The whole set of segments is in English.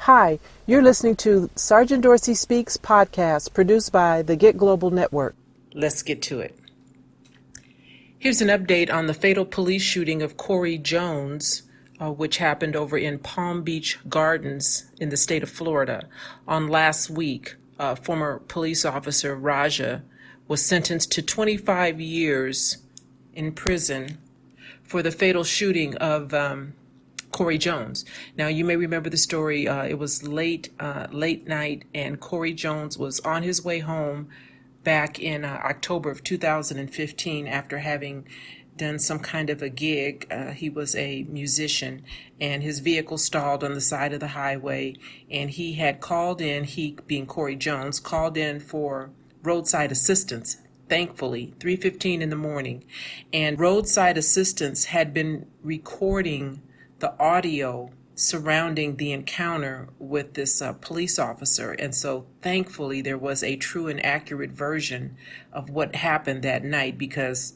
Hi, you're listening to Sergeant Dorsey Speaks podcast produced by the Get Global Network. Let's get to it. Here's an update on the fatal police shooting of Corey Jones, which happened over in Palm Beach Gardens in the state of Florida. On last week, former police officer Raja was sentenced to 25 years in prison for the fatal shooting of Corey Jones. Now, you may remember the story. It was late night, and Corey Jones was on his way home back in October of 2015 after having done some kind of a gig. He was a musician, and his vehicle stalled on the side of the highway, and he had called in, he being Corey Jones, called in for roadside assistance. Thankfully, 3:15 in the morning, and roadside assistance had been recording the audio surrounding the encounter with this police officer. And so thankfully there was a true and accurate version of what happened that night, because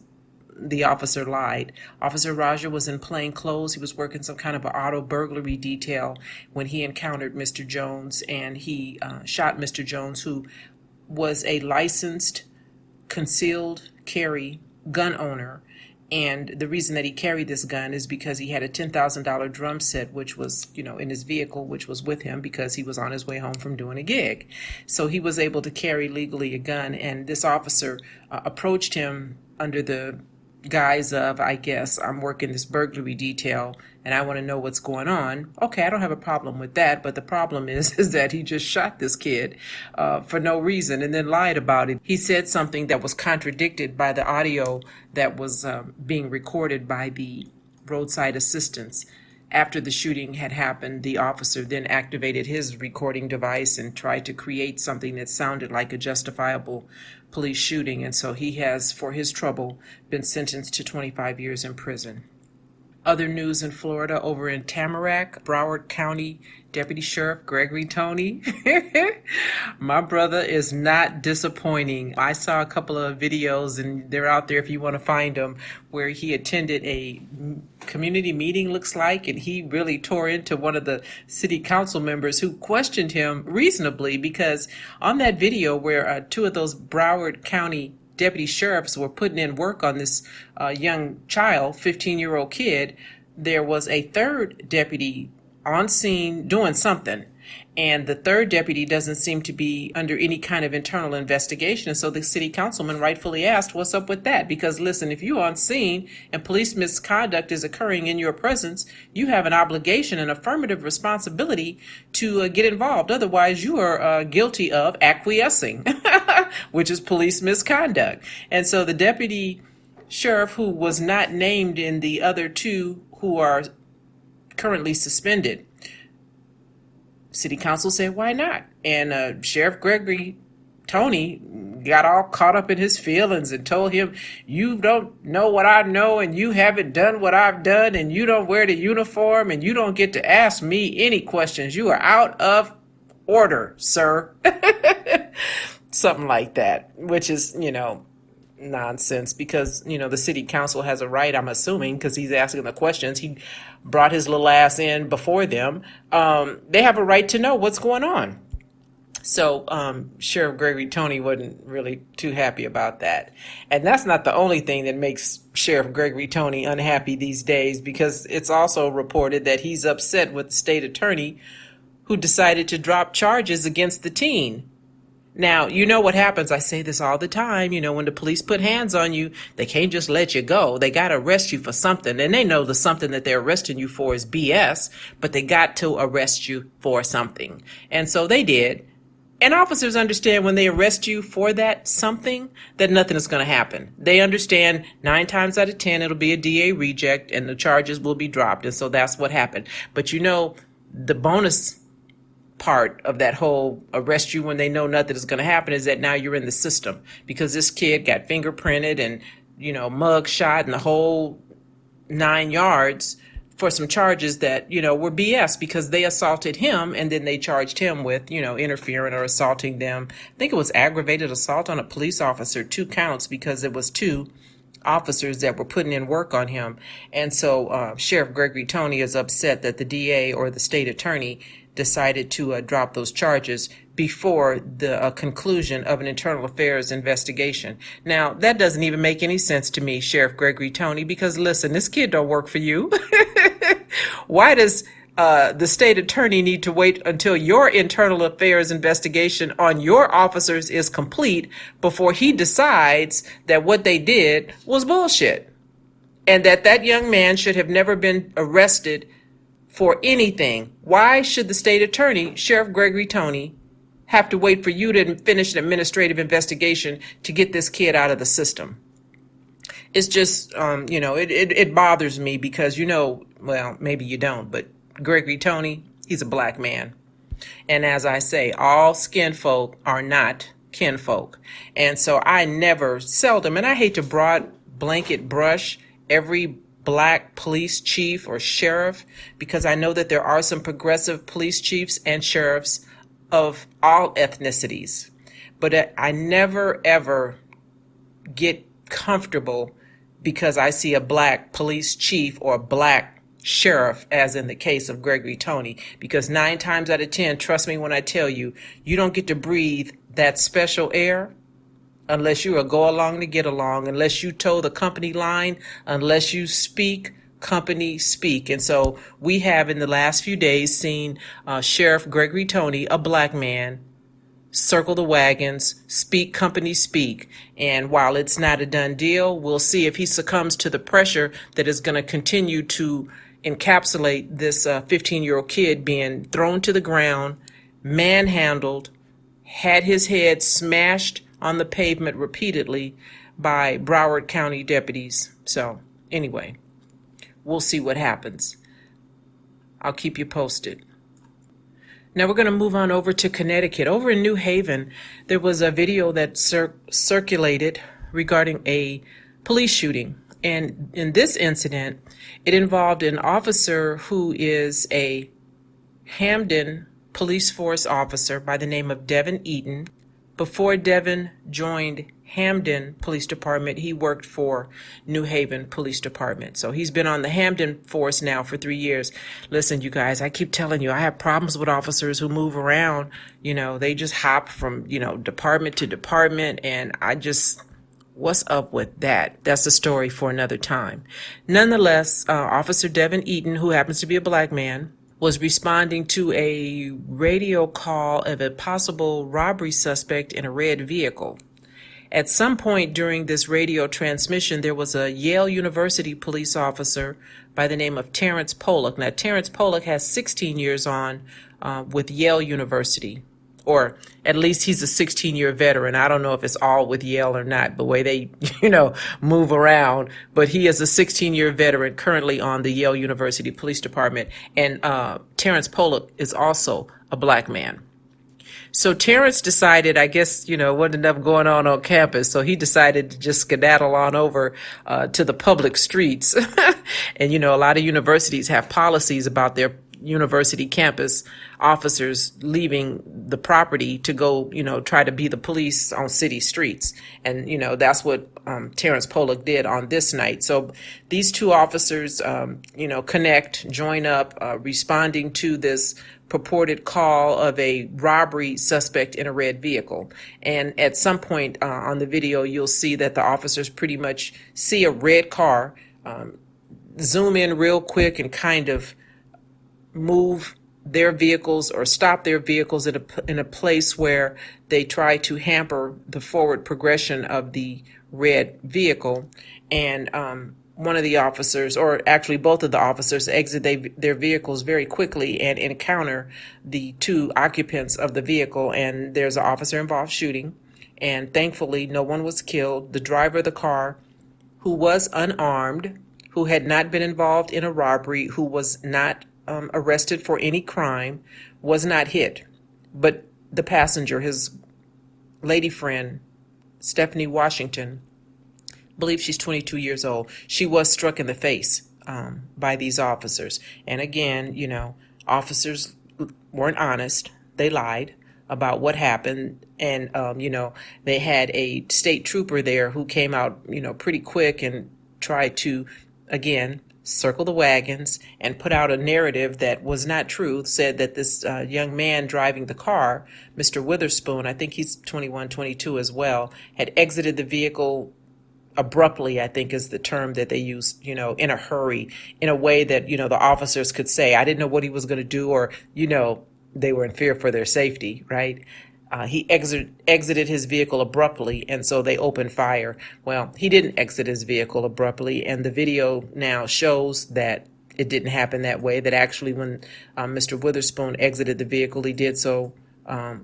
the officer lied. Officer Raja was in plain clothes. He was working some kind of an auto burglary detail when he encountered Mr. Jones, and he shot Mr. Jones, who was a licensed concealed carry gun owner. And the reason that he carried this gun is because he had a $10,000 drum set, which was, in his vehicle, which was with him because he was on his way home from doing a gig. So he was able to carry legally a gun. And this officer approached him under the guise of, I guess, I'm working this burglary detail and I want to know what's going on. Okay, I don't have a problem with that. But the problem is that he just shot this kid for no reason and then lied about it. He said something that was contradicted by the audio that was being recorded by the roadside assistants. After the shooting had happened, the officer then activated his recording device and tried to create something that sounded like a justifiable police shooting. And so he has, for his trouble, been sentenced to 25 years in prison. Other news in Florida, over in Tamarack, Broward County Deputy Sheriff Gregory Toney. My brother is not disappointing. I saw a couple of videos, and they're out there if you want to find them, where he attended a community meeting, looks like, and he really tore into one of the city council members who questioned him reasonably, because on that video where two of those Broward County deputy sheriffs were putting in work on this young child, 15-year-old kid, there was a third deputy on scene doing something. And the third deputy doesn't seem to be under any kind of internal investigation. And so the city councilman rightfully asked, what's up with that? Because listen, if you're on scene and police misconduct is occurring in your presence, you have an obligation, an affirmative responsibility to get involved. Otherwise, you are guilty of acquiescing, which is police misconduct. And so the deputy sheriff, who was not named in the other two who are currently suspended, city council said, why not? And Sheriff Gregory Toney got all caught up in his feelings and told him, you don't know what I know, and you haven't done what I've done, and you don't wear the uniform, and you don't get to ask me any questions. You are out of order, sir. Something like that, which is, nonsense, because, the city council has a right, I'm assuming, because he's asking the questions. He brought his little ass in before them. They have a right to know what's going on. So Sheriff Gregory Toney wasn't really too happy about that. And that's not the only thing that makes Sheriff Gregory Toney unhappy these days, because it's also reported that he's upset with the state attorney who decided to drop charges against the teen. Now, you know what happens. I say this all the time. When the police put hands on you, they can't just let you go. They got to arrest you for something. And they know the something that they're arresting you for is BS, but they got to arrest you for something. And so they did. And officers understand when they arrest you for that something, that nothing is going to happen. They understand 9 times out of 10, it'll be a DA reject and the charges will be dropped. And so that's what happened. But the bonus part of that whole arrest you when they know nothing is going to happen is that now you're in the system, because this kid got fingerprinted and, mug shot and the whole 9 yards for some charges that, were BS, because they assaulted him and then they charged him with, interfering or assaulting them. I think it was aggravated assault on a police officer, 2 counts, because it was 2 officers that were putting in work on him. And so Sheriff Gregory Toney is upset that the DA or the state attorney decided to drop those charges before the conclusion of an internal affairs investigation. Now, that doesn't even make any sense to me, Sheriff Gregory Tony, because listen, this kid don't work for you. Why does the state attorney need to wait until your internal affairs investigation on your officers is complete before he decides that what they did was bullshit and that young man should have never been arrested for anything? Why should the state attorney, Sheriff Gregory Tony, have to wait for you to finish an administrative investigation to get this kid out of the system? It's just, it bothers me because, well, maybe you don't, but Gregory Tony, he's a black man. And as I say, all skin folk are not kinfolk. And so I seldom, and I hate to broad blanket brush every black police chief or sheriff, because I know that there are some progressive police chiefs and sheriffs of all ethnicities. But I never, ever get comfortable because I see a black police chief or a black sheriff, as in the case of Gregory Tony, because 9 times out of 10, trust me when I tell you, you don't get to breathe that special air unless you are go along to get along, unless you toe the company line, unless you speak, company speak. And so we have in the last few days seen Sheriff Gregory Tony, a black man, circle the wagons, speak, company speak. And while it's not a done deal, we'll see if he succumbs to the pressure that is going to continue to encapsulate this 15-year-old kid being thrown to the ground, manhandled, had his head smashed on the pavement repeatedly by Broward County deputies. So anyway, we'll see what happens. I'll keep you posted. Now we're going to move on over to Connecticut. Over in New Haven, there was a video that circulated regarding a police shooting. And in this incident, it involved an officer who is a Hamden police force officer by the name of Devin Eaton. Before Devin joined Hamden Police Department, he worked for New Haven Police Department. So he's been on the Hamden force now for 3 years. Listen, you guys, I keep telling you, I have problems with officers who move around. They just hop from, department to department, and what's up with that? That's a story for another time. Nonetheless, Officer Devin Eaton, who happens to be a black man, was responding to a radio call of a possible robbery suspect in a red vehicle. At some point during this radio transmission, there was a Yale University police officer by the name of Terrence Pollock. Now, Terrence Pollock has 16 years on with Yale University, or at least he's a 16-year veteran. I don't know if it's all with Yale or not, the way they, move around. But he is a 16-year veteran currently on the Yale University Police Department. And Terrence Pollock is also a black man. So Terrence decided, I guess, wasn't enough going on campus, so he decided to just skedaddle on over to the public streets. And, a lot of universities have policies about their university campus officers leaving the property to go, try to be the police on city streets. And, that's what Terrence Pollock did on this night. So these two officers, join up, responding to this purported call of a robbery suspect in a red vehicle. And at some point on the video, you'll see that the officers pretty much see a red car, zoom in real quick and kind of move their vehicles or stop their vehicles in a place where they try to hamper the forward progression of the red vehicle. And one of the officers, or actually both of the officers, exit their vehicles very quickly and encounter the two occupants of the vehicle. And there's an officer involved shooting. And thankfully, no one was killed. The driver of the car, who was unarmed, who had not been involved in a robbery, who was not arrested for any crime, was not hit. But the passenger, his lady friend, Stephanie Washington, I believe she's 22 years old, she was struck in the face by these officers. And again, officers weren't honest. They lied about what happened. And, they had a state trooper there who came out, pretty quick and tried to, again, circle the wagons, and put out a narrative that was not true, said that this young man driving the car, Mr. Witherspoon, I think he's 21, 22 as well, had exited the vehicle abruptly, I think is the term that they use, in a hurry, in a way that, the officers could say, I didn't know what he was going to do, or, they were in fear for their safety, right? He exited his vehicle abruptly, and so they opened fire. Well, he didn't exit his vehicle abruptly, and the video now shows that it didn't happen that way, that actually when Mr. Witherspoon exited the vehicle, he did so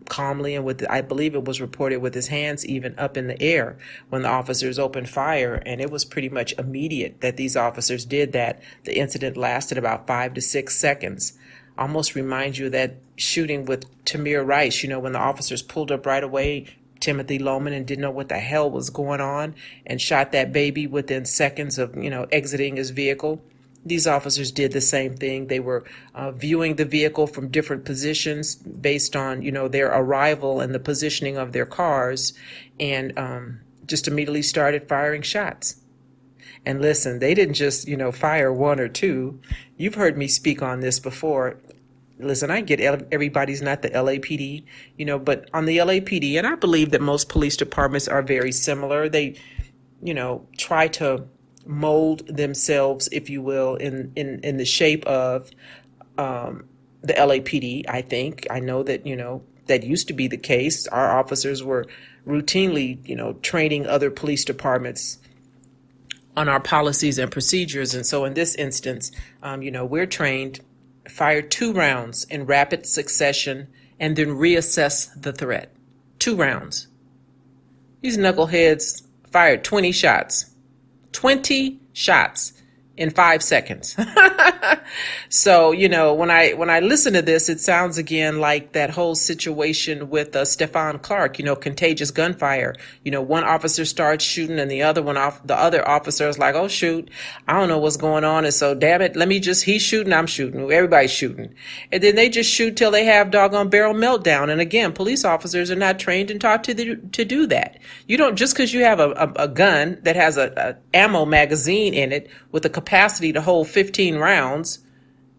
calmly, and I believe it was reported with his hands even up in the air when the officers opened fire, and it was pretty much immediate that these officers did that. The incident lasted about 5 to 6 seconds. Almost reminds you of that shooting with Tamir Rice, when the officers pulled up right away, Timothy Loman, and didn't know what the hell was going on, and shot that baby within seconds of, exiting his vehicle. These officers did the same thing. They were viewing the vehicle from different positions based on, their arrival and the positioning of their cars, and just immediately started firing shots. And listen, they didn't just, fire one or two. You've heard me speak on this before. Listen, I get everybody's not the LAPD, but on the LAPD, and I believe that most police departments are very similar. They, try to mold themselves, if you will, in the shape of the LAPD, I think. I know that, that used to be the case. Our officers were routinely, training other police departments on our policies and procedures. And so in this instance, we're trained, fire 2 rounds in rapid succession, and then reassess the threat. 2 rounds. These knuckleheads fired 20 shots. 20 shots in 5 seconds. So, when I listen to this, it sounds again like that whole situation with Stephon Clark, contagious gunfire. One officer starts shooting and the other officer is like, oh, shoot, I don't know what's going on. And so, damn it, he's shooting, I'm shooting, everybody's shooting. And then they just shoot till they have doggone barrel meltdown. And again, police officers are not trained and taught to do that. You don't, just because you have a gun that has a ammo magazine in it with a capacity to hold 15 rounds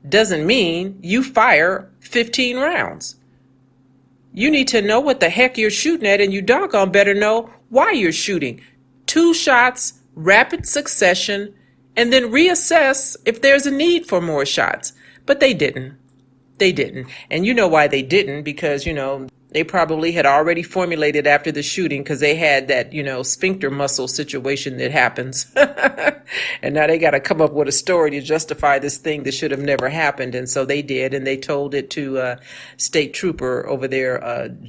doesn't mean you fire 15 rounds. You need to know what the heck you're shooting at, and you doggone better know why you're shooting. 2 shots, rapid succession, and then reassess if there's a need for more shots. But they didn't. And you know why they didn't, because, they probably had already formulated after the shooting, because they had that, sphincter muscle situation that happens. And now they got to come up with a story to justify this thing that should have never happened. And so they did, and they told it to State Trooper over there,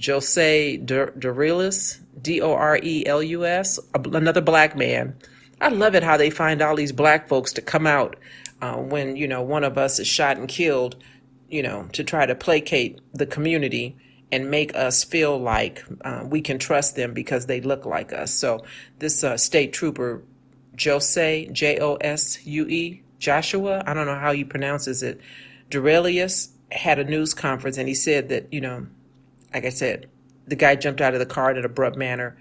Jose Dorelus, Dorelus, another black man. I love it how they find all these black folks to come out when, one of us is shot and killed, to try to placate the community and make us feel like we can trust them because they look like us. So this State Trooper, Jose, Josue, Joshua, I don't know how he pronounces it, Dorelius, had a news conference, and he said that, like I said, the guy jumped out of the car in an abrupt manner.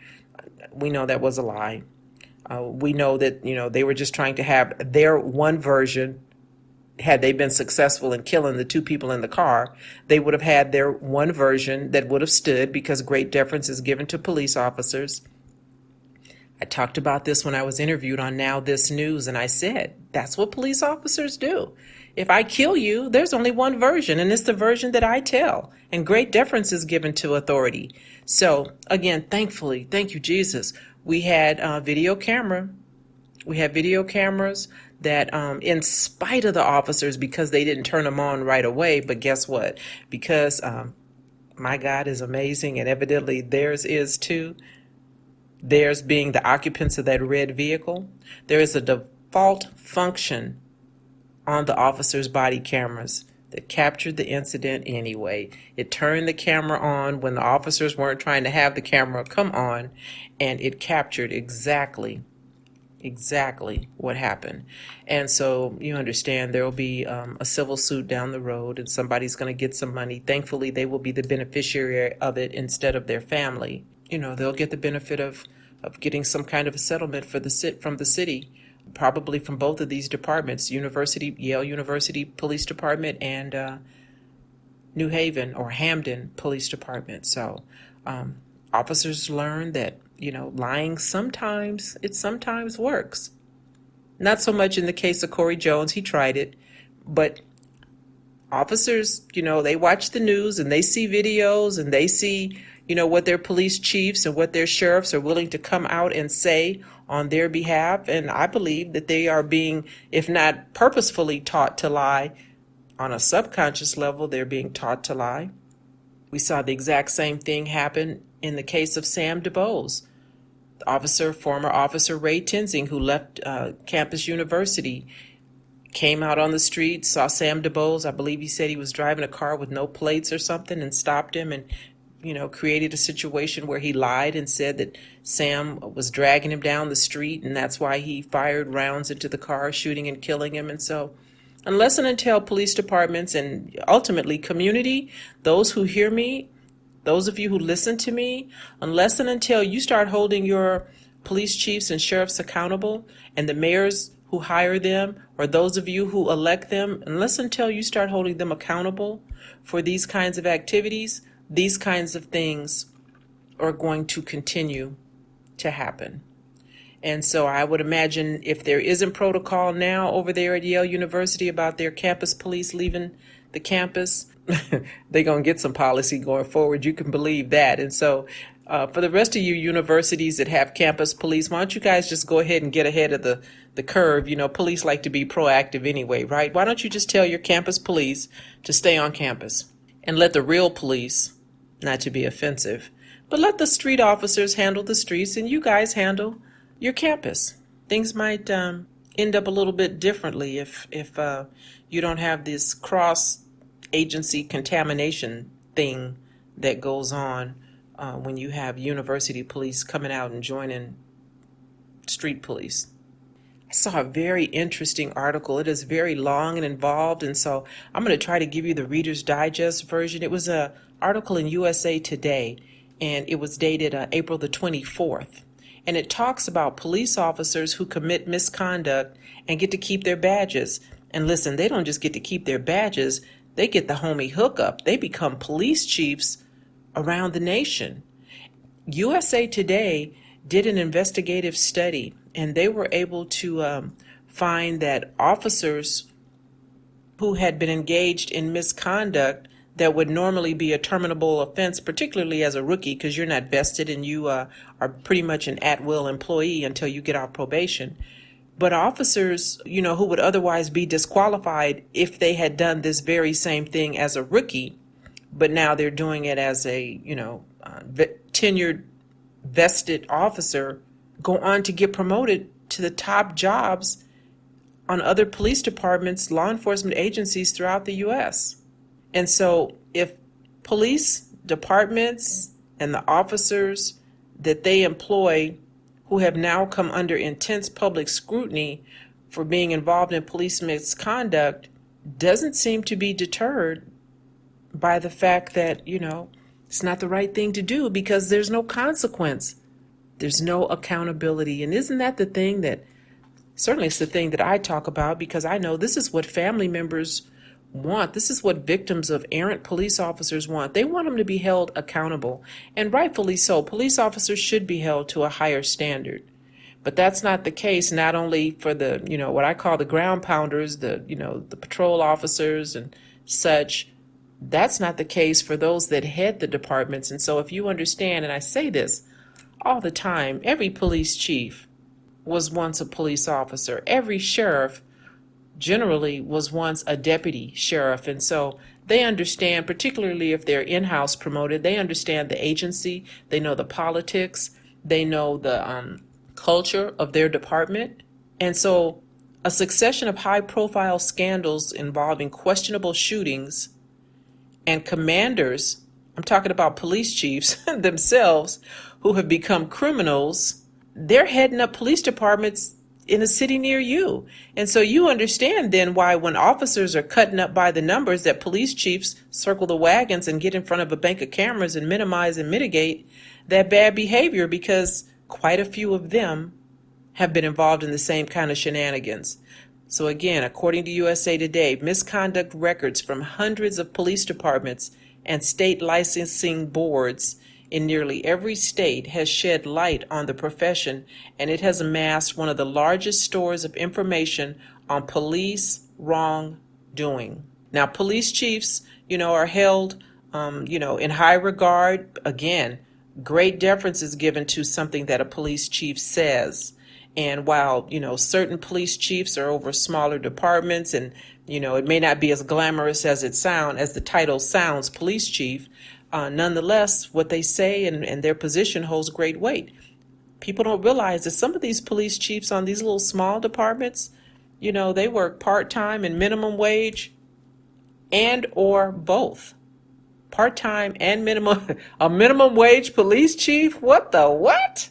We know that was a lie. We know that, they were just trying to have their one version. Had they been successful in killing the 2 people in the car, they would have had their one version that would have stood, because great deference is given to police officers. I talked about this when I was interviewed on Now This News, and I said, that's what police officers do. If I kill you, there's only one version, and it's the version that I tell. And great deference is given to authority. So, again, thankfully, thank you, Jesus, we had video camera. We had video cameras that in spite of the officers, because they didn't turn them on right away, but guess what? Because my God is amazing, and evidently theirs is too. Theirs being the occupants of that red vehicle, there is a default function on the officers' body cameras that captured the incident anyway. It turned the camera on when the officers weren't trying to have the camera come on, and it captured exactly what happened. And so you understand there will be a civil suit down the road, and somebody's going to get some money. Thankfully, they will be the beneficiary of it instead of their family. They'll get the benefit of getting some kind of a settlement from the city. probably from both of these departments, Yale University Police Department and New Haven or Hamden Police Department. So officers learn that, lying sometimes works. Not so much in the case of Corey Jones, he tried it, but officers, they watch the news and they see videos and they see, what their police chiefs and what their sheriffs are willing to come out and say on their behalf. And I believe that they are being, if not purposefully taught to lie, on a subconscious level, they're being taught to lie. We saw the exact same thing happen in the case of Sam DuBose. Former officer Ray Tenzing, who left Campus University, came out on the street, saw Sam DuBose. I believe he said he was driving a car with no plates or something, and stopped him and, created a situation where he lied and said that Sam was dragging him down the street, and that's why he fired rounds into the car, shooting and killing him. And so, unless and until police departments and ultimately community, those who hear me, those of you who listen to me, unless and until you start holding your police chiefs and sheriffs accountable, and the mayors who hire them, or those of you who elect them, unless until you start holding them accountable for these kinds of activities, these kinds of things are going to continue to happen. And so I would imagine if there isn't protocol now over there at Yale University about their campus police leaving the campus, they're going to get some policy going forward. You can believe that. And so for the rest of you universities that have campus police, why don't you guys just go ahead and get ahead of the curve? Police like to be proactive anyway, right? Why don't you just tell your campus police to stay on campus and let the real police, not to be offensive, but let the street officers handle the streets and you guys handle your campus. Things might end up a little bit differently if you don't have this cross-agency contamination thing that goes on when you have university police coming out and joining street police. I saw a very interesting article. It is very long and involved, and so I'm going to try to give you the Reader's Digest version. It was an article in USA Today, and it was dated April the 24th. And it talks about police officers who commit misconduct and get to keep their badges. And listen, they don't just get to keep their badges, they get the homie hookup. They become police chiefs around the nation. USA Today did an investigative study, and they were able to find that officers who had been engaged in misconduct that would normally be a terminable offense, particularly as a rookie, because you're not vested and you are pretty much an at-will employee until you get off probation. But officers, who would otherwise be disqualified if they had done this very same thing as a rookie, but now they're doing it as a, tenured, vested officer, go on to get promoted to the top jobs on other police departments, law enforcement agencies throughout the U.S. And so if police departments and the officers that they employ who have now come under intense public scrutiny for being involved in police misconduct doesn't seem to be deterred by the fact that, it's not the right thing to do because there's no consequence. There's no accountability. And isn't that the thing that, certainly it's the thing that I talk about because I know this is what family members want. This is what victims of errant police officers want. They want them to be held accountable, and rightfully so. Police officers should be held to a higher standard. But that's not the case, not only for the, what I call the ground pounders, the patrol officers and such. That's not the case for those that head the departments. And so if you understand, and I say this all the time, every police chief was once a police officer. Every sheriff generally was once a deputy sheriff. And so they understand, particularly if they're in-house promoted, they understand the agency, they know the politics, they know the culture of their department. And so a succession of high-profile scandals involving questionable shootings and commanders, I'm talking about police chiefs themselves, who have become criminals, they're heading up police departments in a city near you. And so you understand then why when officers are cutting up by the numbers that police chiefs circle the wagons and get in front of a bank of cameras and minimize and mitigate that bad behavior, because quite a few of them have been involved in the same kind of shenanigans. So again, according to USA Today, misconduct records from hundreds of police departments and state licensing boards in nearly every state has shed light on the profession, and it has amassed one of the largest stores of information on police wrongdoing. Now, police chiefs, are held, in high regard. Again, great deference is given to something that a police chief says. And while, certain police chiefs are over smaller departments and, it may not be as glamorous as the title sounds, police chief, nonetheless, what they say and their position holds great weight. People don't realize that some of these police chiefs on these little small departments, they work part-time and minimum wage and or both. Part-time and a minimum wage police chief? What the what?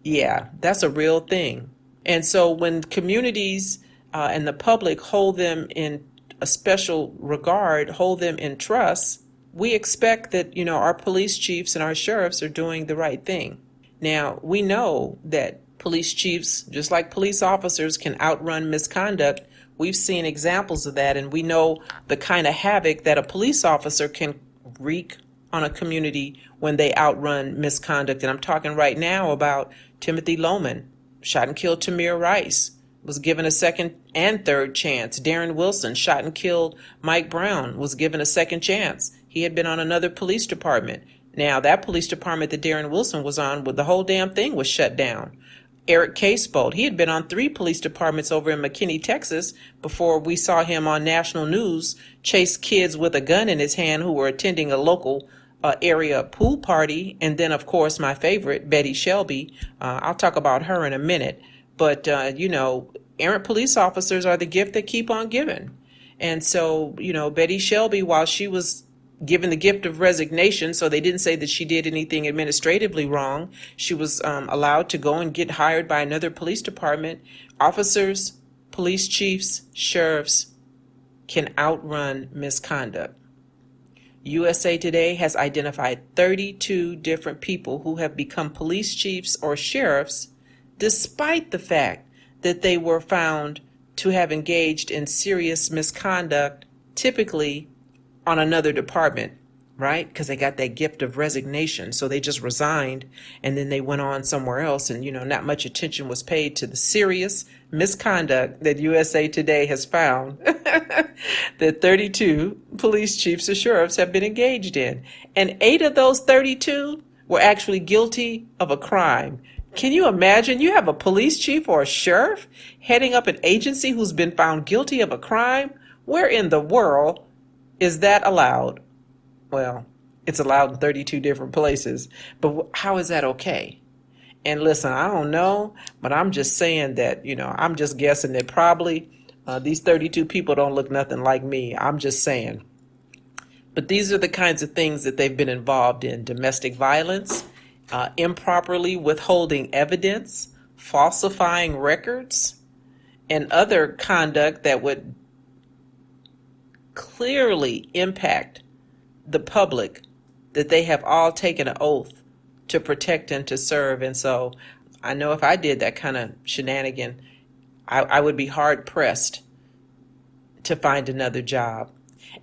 Yeah, that's a real thing. And so when communities and the public hold them in a special regard, hold them in trust, we expect that, our police chiefs and our sheriffs are doing the right thing. Now, we know that police chiefs, just like police officers, can outrun misconduct. We've seen examples of that, and we know the kind of havoc that a police officer can wreak on a community when they outrun misconduct. And I'm talking right now about Timothy Loman, shot and killed Tamir Rice, was given a second and third chance. Darren Wilson, shot and killed Mike Brown, was given a second chance. He had been on another police department. Now, that police department that Darren Wilson was on, the whole damn thing was shut down. Eric Casebolt, he had been on 3 police departments over in McKinney, Texas, before we saw him on national news chase kids with a gun in his hand who were attending a local area pool party. And then, of course, my favorite, Betty Shelby. I'll talk about her in a minute. But, errant police officers are the gift that keep on giving. And so, Betty Shelby, while she was given the gift of resignation, so they didn't say that she did anything administratively wrong, she was allowed to go and get hired by another police department. Officers, police chiefs, sheriffs can outrun misconduct. USA Today has identified 32 different people who have become police chiefs or sheriffs despite the fact that they were found to have engaged in serious misconduct, typically on another department, right? Because they got that gift of resignation. So they just resigned and then they went on somewhere else. And, not much attention was paid to the serious misconduct that USA Today has found that 32 police chiefs or sheriffs have been engaged in. And 8 of those 32 were actually guilty of a crime. Can you imagine? You have a police chief or a sheriff heading up an agency who's been found guilty of a crime? Where in the world is that allowed? Well, it's allowed in 32 different places, but how is that okay? And listen, I don't know, but I'm just saying that, I'm just guessing that probably these 32 people don't look nothing like me. I'm just saying. But these are the kinds of things that they've been involved in: domestic violence, improperly withholding evidence, falsifying records, and other conduct that would clearly impact the public that they have all taken an oath to protect and to serve. And so I know if I did that kind of shenanigan, I would be hard pressed to find another job.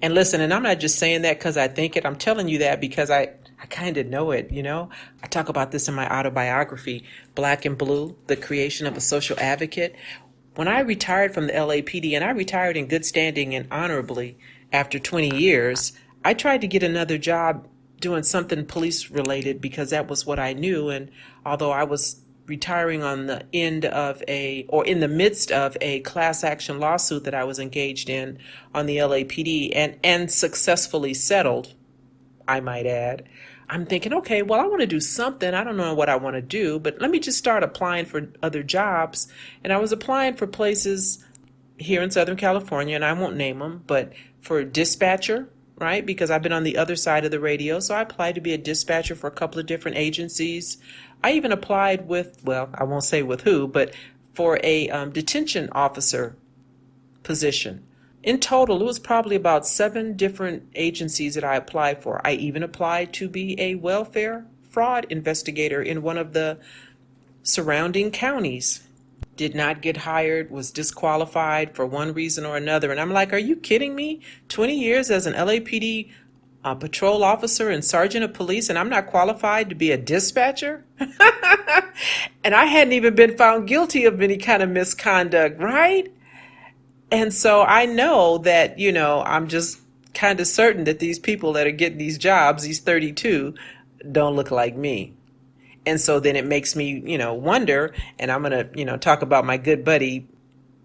And listen, and I'm not just saying that because I think it. I'm telling you that because I kind of know it, I talk about this in my autobiography, Black and Blue, The Creation of a Social Advocate. When I retired from the LAPD, and I retired in good standing and honorably after 20 years, I tried to get another job doing something police related because that was what I knew. And although I was retiring on the end of in the midst of a class action lawsuit that I was engaged in on the LAPD and successfully settled, I might add, I'm thinking, okay, well, I want to do something. I don't know what I want to do, but let me just start applying for other jobs. And I was applying for places here in Southern California, and I won't name them, but for dispatcher, right? Because I've been on the other side of the radio. So I applied to be a dispatcher for a couple of different agencies. I even applied with, well, I won't say with who, but for a detention officer position. In total, it was probably about 7 different agencies that I applied for. I even applied to be a welfare fraud investigator in one of the surrounding counties. did not get hired, was disqualified for one reason or another. And I'm like, are you kidding me? 20 years as an LAPD patrol officer and sergeant of police, and I'm not qualified to be a dispatcher? And I hadn't even been found guilty of any kind of misconduct, right? And so I know that, I'm just kind of certain that these people that are getting these jobs, these 32, don't look like me. And so then it makes me, wonder, and I'm going to, talk about my good buddy,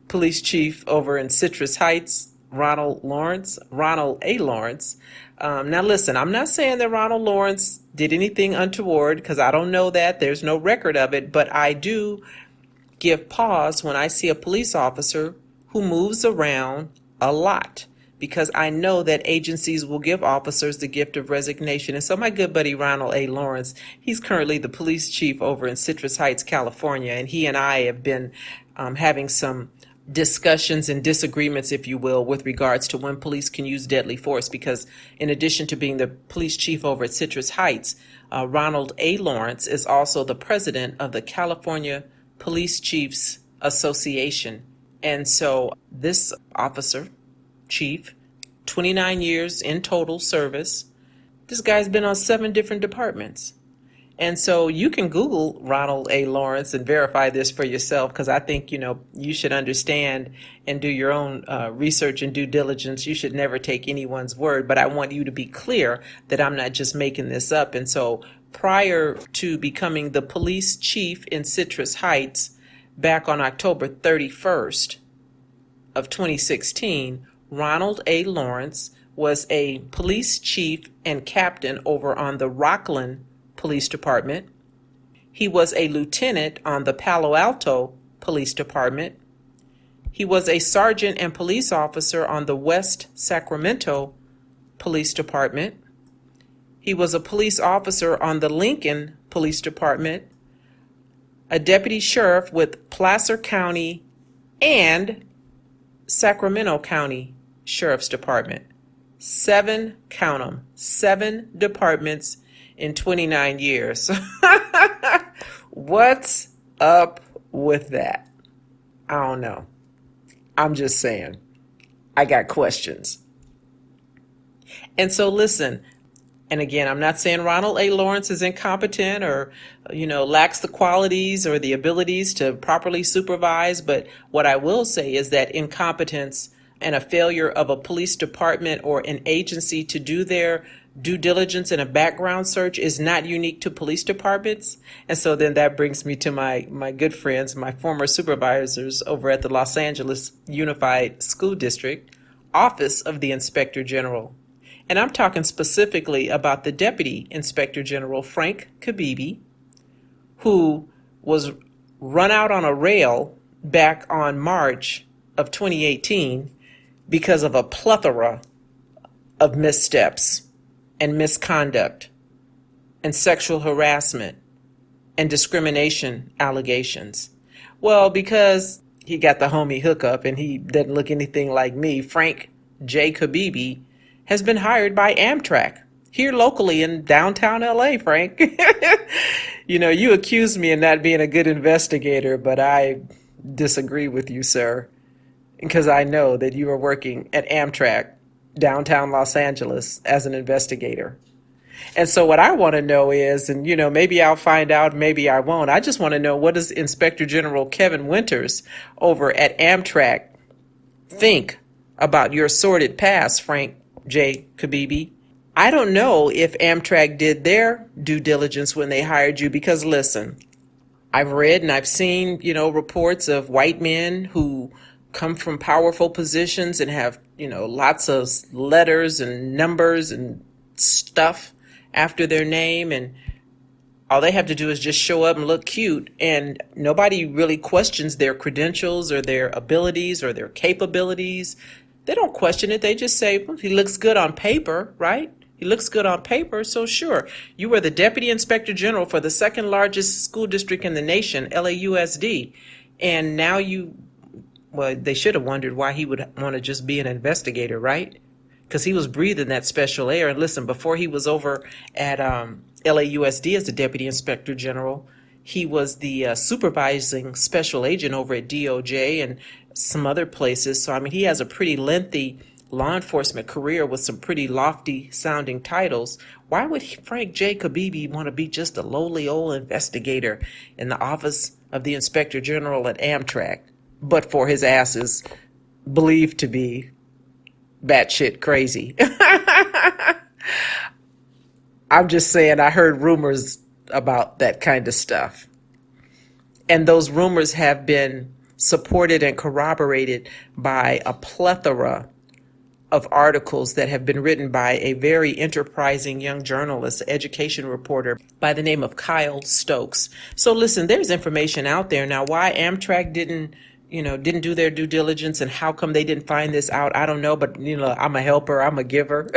police chief over in Citrus Heights, Ronald A. Lawrence. Now listen, I'm not saying that Ronald Lawrence did anything untoward, because I don't know that. There's no record of it, but I do give pause when I see a police officer who moves around a lot, because I know that agencies will give officers the gift of resignation. And so my good buddy Ronald A. Lawrence, he's currently the police chief over in Citrus Heights, California, and he and I have been having some discussions and disagreements, if you will, with regards to when police can use deadly force, because in addition to being the police chief over at Citrus Heights, Ronald A. Lawrence is also the president of the California Police Chiefs Association. And so this officer, chief, 29 years in total service. This guy's been on 7 different departments. And so you can Google Ronald A. Lawrence and verify this for yourself, because I think, you should understand and do your own research and due diligence. You should never take anyone's word, but I want you to be clear that I'm not just making this up. And so prior to becoming the police chief in Citrus Heights back on October 31st of 2016, Ronald A. Lawrence was a police chief and captain over on the Rockland Police Department. He was a lieutenant on the Palo Alto Police Department. He was a sergeant and police officer on the West Sacramento Police Department. He was a police officer on the Lincoln Police Department, a deputy sheriff with Placer County and Sacramento County Sheriff's Department. 7, count 'em, 7 departments in 29 years. What's up with that? I don't know. I'm just saying. I got questions. And so listen, and again, I'm not saying Ronald A. Lawrence is incompetent or, lacks the qualities or the abilities to properly supervise. But what I will say is that incompetence and a failure of a police department or an agency to do their due diligence in a background search is not unique to police departments. And so then that brings me to my good friends, my former supervisors over at the Los Angeles Unified School District, Office of the Inspector General. And I'm talking specifically about the Deputy Inspector General, Frank Cabibi, who was run out on a rail back on March of 2018 because of a plethora of missteps and misconduct and sexual harassment and discrimination allegations. Well, because he got the homie hookup and he doesn't look anything like me, Frank J. Cabibi has been hired by Amtrak here locally in downtown LA, Frank. You accused me of not being a good investigator, but I disagree with you, sir, because I know that you are working at Amtrak, downtown Los Angeles, as an investigator. And so what I want to know is, and maybe I'll find out, maybe I won't. I just want to know, what does Inspector General Kevin Winters over at Amtrak think about your sordid past, Frank J. Cabibi? I don't know if Amtrak did their due diligence when they hired you, because listen, I've read and I've seen, reports of white men who come from powerful positions and have, lots of letters and numbers and stuff after their name, and all they have to do is just show up and look cute, and nobody really questions their credentials or their abilities or their capabilities. They don't question it. They just say, well, he looks good on paper, right? He looks good on paper, so sure. You were the Deputy Inspector General for the second largest school district in the nation, LAUSD, and now they should have wondered why he would want to just be an investigator, right? Because he was breathing that special air. And listen, before he was over at LAUSD as the Deputy Inspector General, He was the supervising special agent over at DOJ and some other places. So, I mean, he has a pretty lengthy law enforcement career with some pretty lofty sounding titles. Why would Frank J. Cabibi want to be just a lowly old investigator in the office of the Inspector General at Amtrak, but for his ass is believed to be batshit crazy? I'm just saying, I heard rumors about that kind of stuff. And those rumors have been supported and corroborated by a plethora of articles that have been written by a very enterprising young journalist, education reporter by the name of Kyle Stokes. So listen, there's information out there. Now, why Amtrak didn't do their due diligence and how come they didn't find this out, I don't know, but I'm a helper, I'm a giver.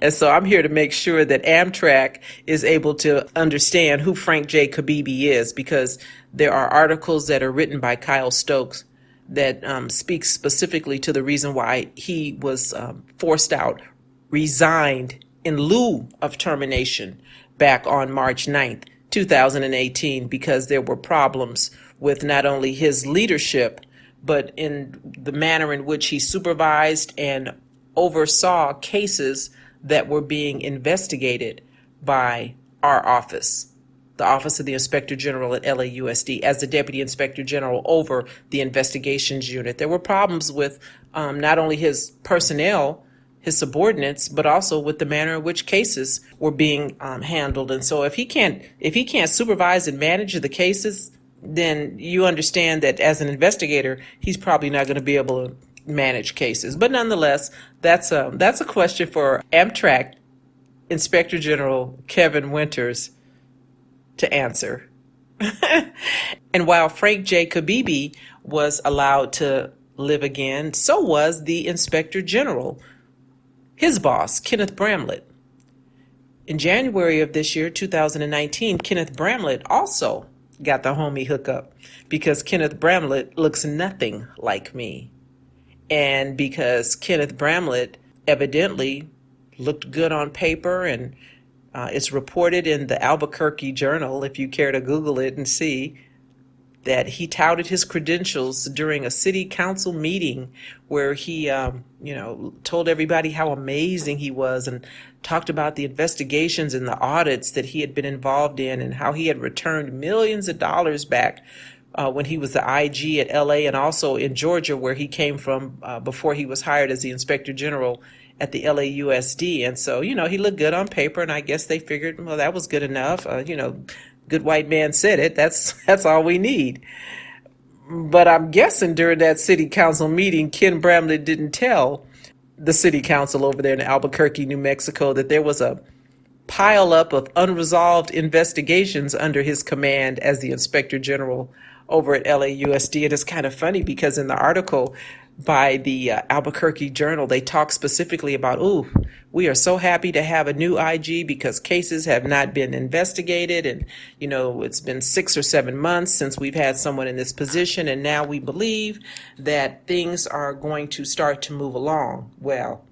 And so I'm here to make sure that Amtrak is able to understand who Frank J. Cabibi is, because there are articles that are written by Kyle Stokes that speak specifically to the reason why he was forced out, resigned in lieu of termination back on March 9th, 2018, because there were problems with not only his leadership, but in the manner in which he supervised and oversaw cases that were being investigated by our office, the Office of the Inspector General at LAUSD, as the Deputy Inspector General over the investigations unit. There were problems with not only his personnel, his subordinates, but also with the manner in which cases were being handled. And so if he can't supervise and manage the cases, then you understand that as an investigator, he's probably not going to be able to manage cases. But nonetheless, that's a question for Amtrak Inspector General Kevin Winters to answer. And while Frank J. Cabibi was allowed to live again, so was the Inspector General, his boss, Kenneth Bramlett. In January of this year, 2019, Kenneth Bramlett also got the homie hookup, because Kenneth Bramlett looks nothing like me. And because Kenneth Bramlett evidently looked good on paper, and it's reported in the Albuquerque Journal, if you care to Google it and see, that he touted his credentials during a city council meeting where he, told everybody how amazing he was and talked about the investigations and the audits that he had been involved in and how he had returned millions of dollars back when he was the IG at LA and also in Georgia, where he came from before he was hired as the Inspector General at the LAUSD. And so, he looked good on paper, and I guess they figured, well, that was good enough. Good white man said it. That's all we need. But I'm guessing during that city council meeting, Ken Bramlett didn't tell the city council over there in Albuquerque, New Mexico, that there was a pile up of unresolved investigations under his command as the Inspector General over at LAUSD. And it's kind of funny because in the article by the Albuquerque Journal, they talk specifically about, we are so happy to have a new IG because cases have not been investigated. And, it's been 6 or 7 months since we've had someone in this position. And now we believe that things are going to start to move along. Well,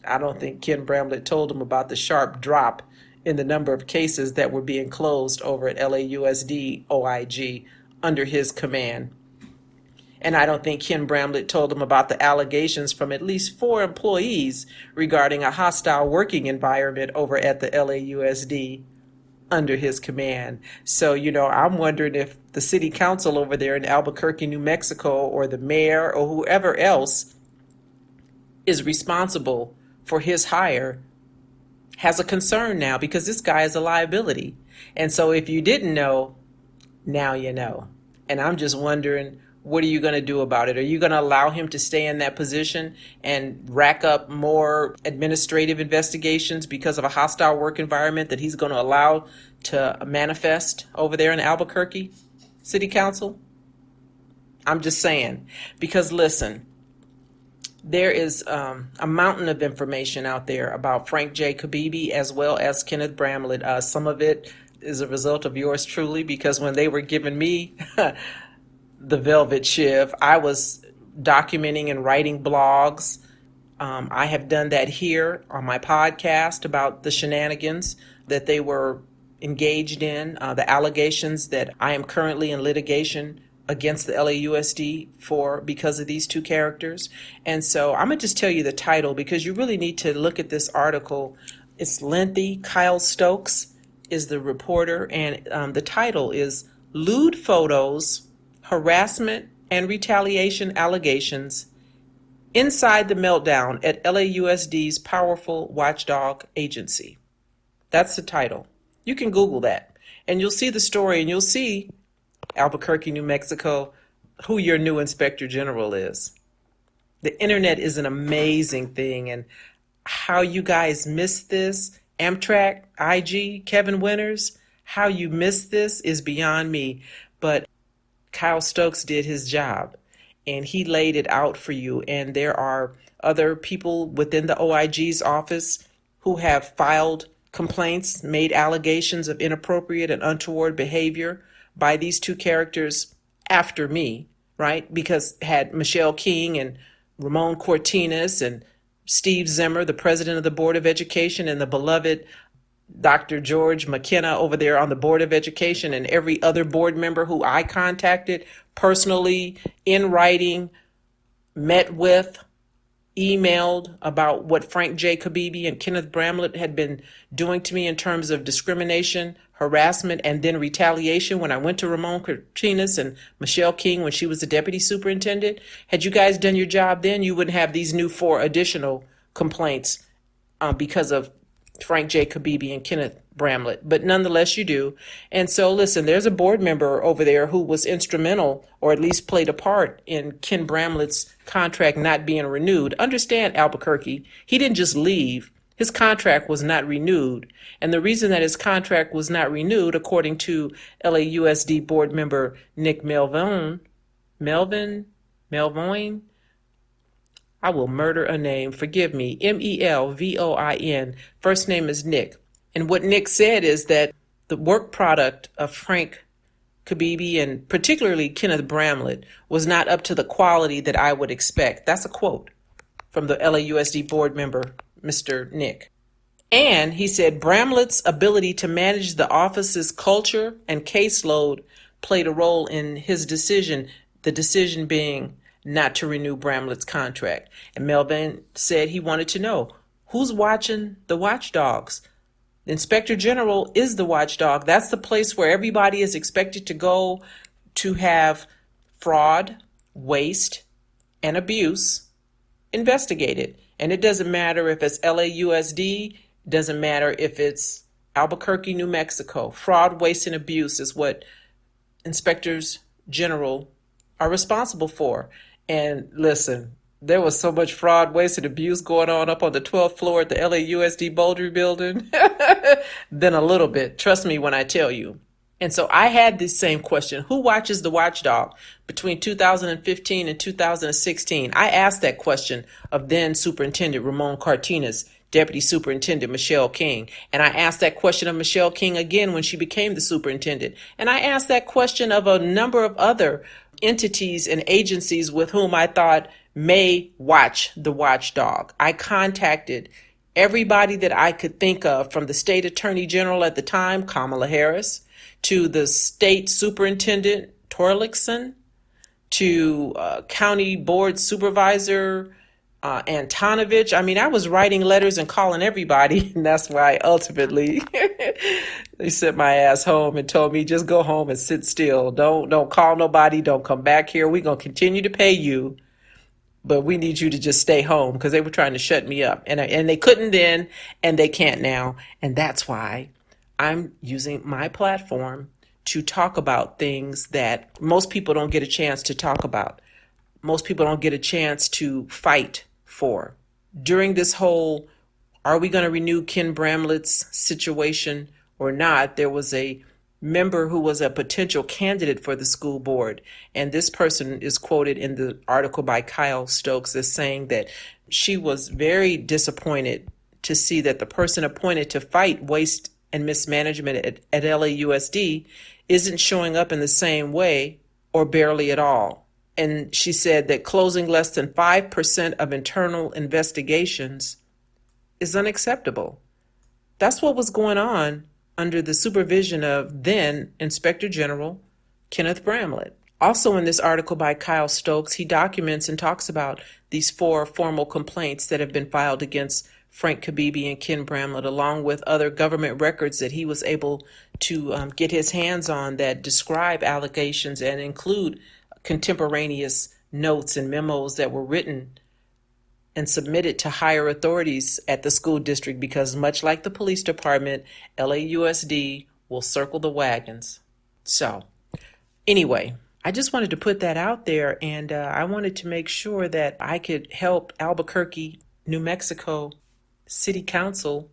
I don't think Ken Bramlett told him about the sharp drop in the number of cases that were being closed over at LAUSD OIG under his command. And I don't think Ken Bramlett told him about the allegations from at least 4 employees regarding a hostile working environment over at the LAUSD under his command. So, I'm wondering if the city council over there in Albuquerque, New Mexico, or the mayor or whoever else is responsible for his hire has a concern now, because this guy is a liability. And so if you didn't know, now you know. And I'm just wondering, what are you going to do about it? Are you going to allow him to stay in that position and rack up more administrative investigations because of a hostile work environment that he's going to allow to manifest over there in Albuquerque City Council? I'm just saying, because listen, there is a mountain of information out there about Frank J. Cabibi as well as Kenneth Bramlett. Some of it is a result of yours truly, because when they were giving me the velvet shiv, I was documenting and writing blogs. I have done that here on my podcast about the shenanigans that they were engaged in, the allegations that I am currently in litigation against the LAUSD for because of these two characters. And so I'm going to just tell you the title because you really need to look at this article. It's lengthy. Kyle Stokes is the reporter, and the title is Lewd Photos, Harassment and Retaliation Allegations Inside the Meltdown at LAUSD's Powerful Watchdog Agency. That's the title. You can Google that, and you'll see the story, and you'll see Albuquerque, New Mexico, who your new Inspector General is. The internet is an amazing thing, and how you guys missed this, Amtrak, IG, Kevin Winters, how you missed this is beyond me. But Kyle Stokes did his job, and he laid it out for you. And there are other people within the OIG's office who have filed complaints, made allegations of inappropriate and untoward behavior by these two characters after me, right? Because had Michelle King and Ramon Cortinas and Steve Zimmer, the president of the Board of Education, and the beloved Dr. George McKenna over there on the Board of Education, and every other board member who I contacted personally, in writing, met with, emailed about what Frank J. Cabibi and Kenneth Bramlett had been doing to me in terms of discrimination, harassment, and then retaliation when I went to Ramon Cortinas and Michelle King when she was the deputy superintendent. Had you guys done your job then, you wouldn't have these new 4 additional complaints because of Frank J. Cabibi and Kenneth Bramlett, but nonetheless you do. And so listen, there's a board member over there who was instrumental, or at least played a part in Ken Bramlett's contract not being renewed. Understand, Albuquerque, he didn't just leave. His contract was not renewed. And the reason that his contract was not renewed, according to LAUSD board member Nick Melvoin, I will murder a name, forgive me, Melvoin, first name is Nick. And what Nick said is that the work product of Frank Cabibi and particularly Kenneth Bramlett was not up to the quality that I would expect. That's a quote from the LAUSD board member, Mr. Nick. And he said Bramlett's ability to manage the office's culture and caseload played a role in his decision, the decision being not to renew Bramlett's contract. And Melvin said he wanted to know, who's watching the watchdogs? The Inspector General is the watchdog. That's the place where everybody is expected to go to have fraud, waste, and abuse investigated. And it doesn't matter if it's LAUSD, doesn't matter if it's Albuquerque, New Mexico. Fraud, waste, and abuse is what inspectors general are responsible for. And listen, there was so much fraud, waste, and abuse going on up on the 12th floor at the LAUSD Boulder building. Then a little bit, trust me when I tell you. And so I had this same question. Who watches the watchdog between 2015 and 2016? I asked that question of then Superintendent Ramon Cortinas, Deputy Superintendent Michelle King. And I asked that question of Michelle King again when she became the superintendent. And I asked that question of a number of other entities and agencies with whom I thought may watch the watchdog. I contacted everybody that I could think of, from the State Attorney General at the time, Kamala Harris, to the State Superintendent Torlakson, to County Board Supervisor Antonovich. I mean, I was writing letters and calling everybody, and that's why ultimately they sent my ass home and told me, just go home and sit still. Don't call nobody. Don't come back here. We're going to continue to pay you, but we need you to just stay home, because they were trying to shut me up. And they couldn't then, and they can't now. And that's why I'm using my platform to talk about things that most people don't get a chance to talk about. Most people don't get a chance to fight for. During this whole, are we going to renew Ken Bramlett's situation or not, there was a member who was a potential candidate for the school board. And this person is quoted in the article by Kyle Stokes as saying that she was very disappointed to see that the person appointed to fight waste and mismanagement at LAUSD isn't showing up in the same way or barely at all. And she said that closing less than 5% of internal investigations is unacceptable. That's what was going on under the supervision of then Inspector General Kenneth Bramlett. Also in this article by Kyle Stokes, he documents and talks about these 4 formal complaints that have been filed against Frank Cabibi and Ken Bramlett, along with other government records that he was able to get his hands on that describe allegations and include contemporaneous notes and memos that were written and submitted to higher authorities at the school district, because much like the police department, LAUSD will circle the wagons. So anyway, I just wanted to put that out there, and I wanted to make sure that I could help Albuquerque, New Mexico City Council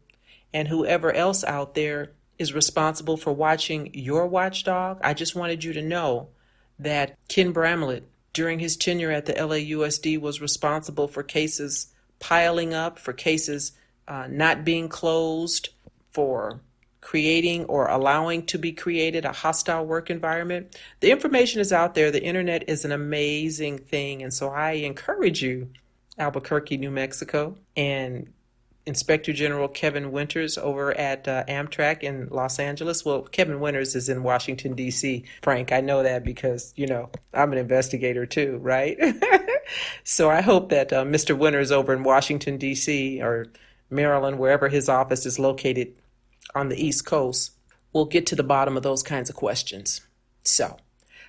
and whoever else out there is responsible for watching your watchdog. I just wanted you to know that Ken Bramlett, during his tenure at the LAUSD, was responsible for cases piling up, for cases not being closed, for creating or allowing to be created a hostile work environment. The information is out there. The internet is an amazing thing. And so I encourage you, Albuquerque, New Mexico, and Inspector General Kevin Winters over at Amtrak in Los Angeles. Well, Kevin Winters is in Washington, D.C. Frank, I know that because, I'm an investigator too, right? So I hope that Mr. Winters over in Washington, D.C. or Maryland, wherever his office is located on the East Coast, will get to the bottom of those kinds of questions. So,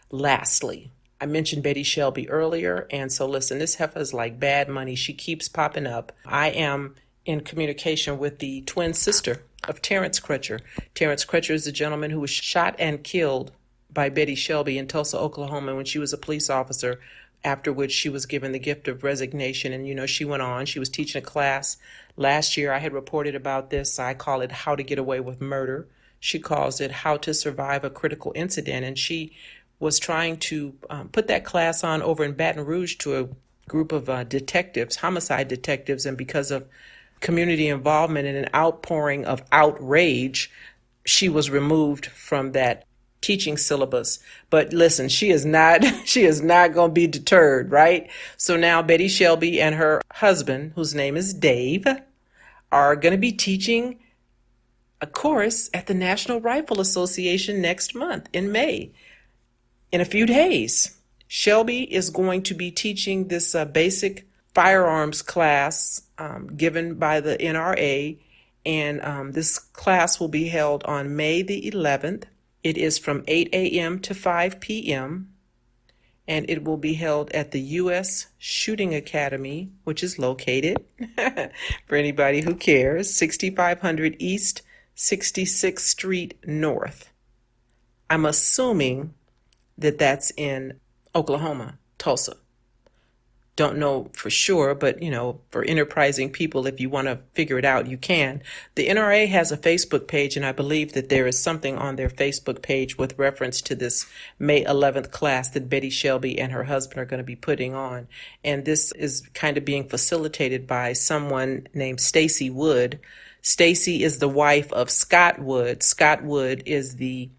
lastly, I mentioned Betty Shelby earlier, and so listen, this heifer is like bad money. She keeps popping up. I am in communication with the twin sister of Terrence Crutcher. Terrence Crutcher is the gentleman who was shot and killed by Betty Shelby in Tulsa, Oklahoma, when she was a police officer, after which she was given the gift of resignation. And, she went on. She was teaching a class. Last year, I had reported about this. I call it How to Get Away with Murder. She calls it How to Survive a Critical Incident. And she was trying to put that class on over in Baton Rouge to a group of detectives, homicide detectives, and because of community involvement and an outpouring of outrage, she was removed from that teaching syllabus. But listen, she is not going to be deterred, right? So now Betty Shelby and her husband, whose name is Dave, are going to be teaching a course at the National Rifle Association next month in May. In a few days, Shelby is going to be teaching this basic firearms class given by the NRA, and this class will be held on May the 11th. It is from 8 a.m. to 5 p.m., and it will be held at the U.S. Shooting Academy, which is located, for anybody who cares, 6500 East 66th Street North. I'm assuming that that's in Oklahoma, Tulsa. Don't know for sure, but, for enterprising people, if you want to figure it out, you can. The NRA has a Facebook page, and I believe that there is something on their Facebook page with reference to this May 11th class that Betty Shelby and her husband are going to be putting on. And this is kind of being facilitated by someone named Stacy Wood. Stacy is the wife of Scott Wood. Scott Wood is the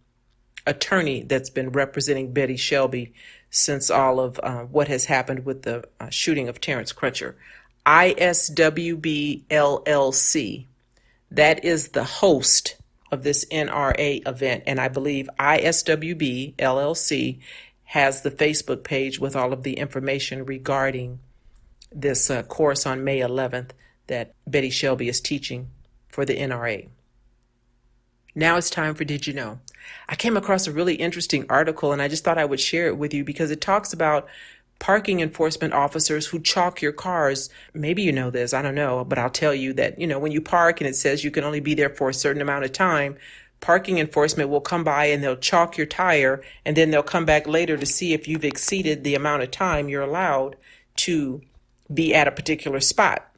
attorney that's been representing Betty Shelby since all of what has happened with the shooting of Terrence Crutcher. ISWB LLC, that is the host of this NRA event, and I believe ISWB LLC has the Facebook page with all of the information regarding this course on May 11th that Betty Shelby is teaching for the NRA. Now it's time for Did You Know? I came across a really interesting article, and I just thought I would share it with you because it talks about parking enforcement officers who chalk your cars. Maybe you know this, I don't know, but I'll tell you that, when you park and it says you can only be there for a certain amount of time, parking enforcement will come by and they'll chalk your tire, and then they'll come back later to see if you've exceeded the amount of time you're allowed to be at a particular spot.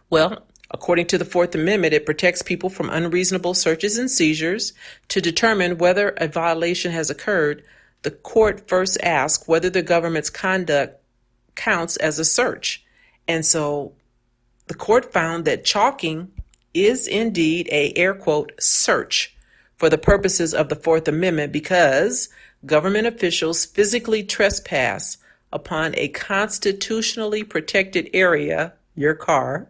Well, according to the Fourth Amendment, it protects people from unreasonable searches and seizures. To determine whether a violation has occurred, the court first asks whether the government's conduct counts as a search. And so the court found that chalking is indeed a, air quote, search for the purposes of the Fourth Amendment because government officials physically trespass upon a constitutionally protected area, your car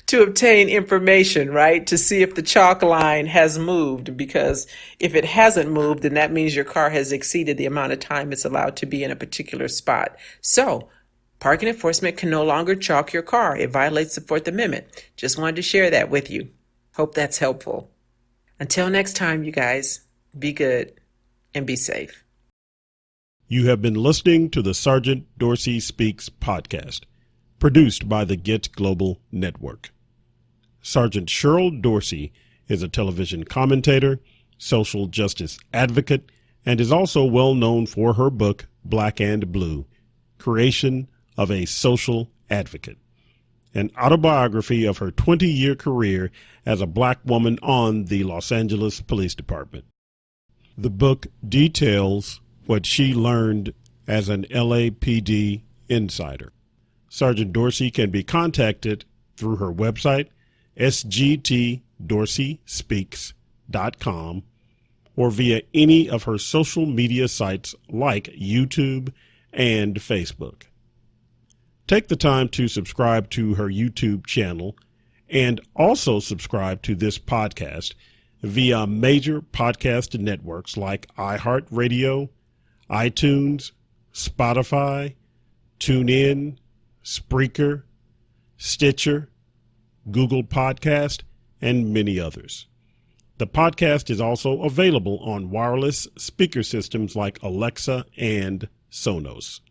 to obtain information, right? To see if the chalk line has moved, because if it hasn't moved, then that means your car has exceeded the amount of time it's allowed to be in a particular spot. So parking enforcement can no longer chalk your car. It violates the Fourth Amendment. Just wanted to share that with you. Hope that's helpful. Until next time, you guys, be good and be safe. You have been listening to the Sergeant Dorsey Speaks podcast, produced by the Get Global Network. Sergeant Cheryl Dorsey is a television commentator, social justice advocate, and is also well known for her book, Black and Blue, Creation of a Social Advocate, an autobiography of her 20-year career as a black woman on the Los Angeles Police Department. The book details what she learned as an LAPD insider. Sergeant Dorsey can be contacted through her website, sgtdorseyspeaks.com, or via any of her social media sites like YouTube and Facebook. Take the time to subscribe to her YouTube channel and also subscribe to this podcast via major podcast networks like iHeartRadio, iTunes, Spotify, TuneIn, Spreaker, Stitcher, Google Podcast, and many others. The podcast is also available on wireless speaker systems like Alexa and Sonos.